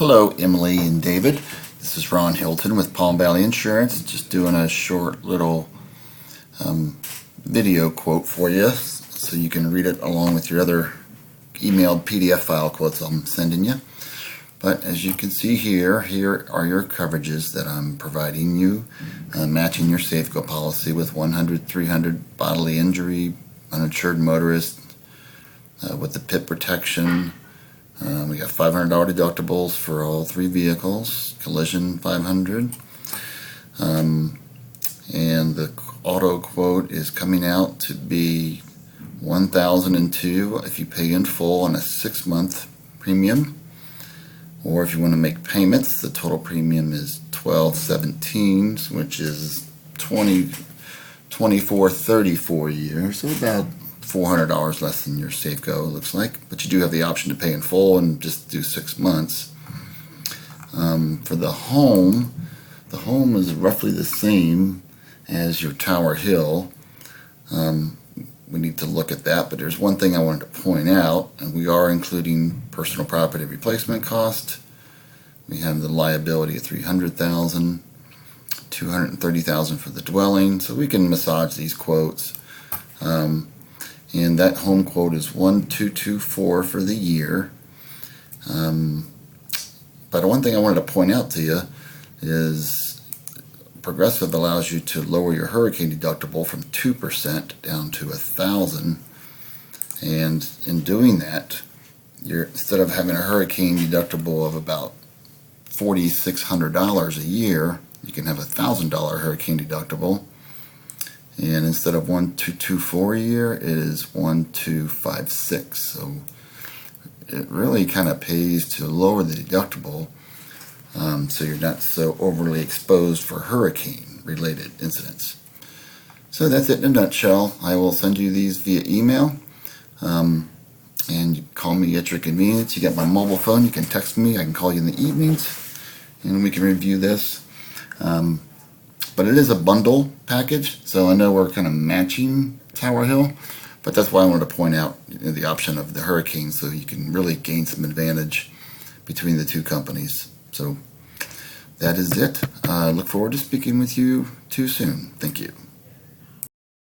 Hello, Emily and David. This is Ron Hilton with Palm Valley Insurance. Just doing a short little video quote for you so you can read it along with your other emailed PDF file quotes I'm sending you. But as you can see here are your coverages that I'm providing you, matching your Safeco policy with 100, 300 bodily injury, uninsured motorist, with the PIP protection. We got $500 deductibles for all three vehicles, collision $500, and the auto quote is coming out to be $1,002 if you pay in full on a 6-month premium, or if you want to make payments, the total premium is $1,217, which is $24.34 a year, so about $400 less than your Safeco, it looks like, but you do have the option to pay in full and just do 6 months. For the home is roughly the same as your Tower Hill. We need to look at that, but there's one thing I wanted to point out, and we are including personal property replacement cost. We have the liability of $300,000, $230,000 for the dwelling, so we can massage these quotes. And that home quote is $1,224 for the year. But one thing I wanted to point out to you is Progressive allows you to lower your hurricane deductible from 2% down to $1,000. And in doing that, instead of having a hurricane deductible of about $4,600 a year, you can have a $1,000 hurricane deductible. And instead of $1,224 a year, it is $1,256. So it really kind of pays to lower the deductible, so you're not so overly exposed for hurricane-related incidents. So that's it in a nutshell. I will send you these via email, and you call me at your convenience. You got my mobile phone. You can text me. I can call you in the evenings, and we can review this. But it is a bundle package, so I know we're kind of matching Tower Hill, but that's why I wanted to point out the option of the hurricane, so you can really gain some advantage between the two companies. So that is it. I look forward to speaking with you too soon. Thank you.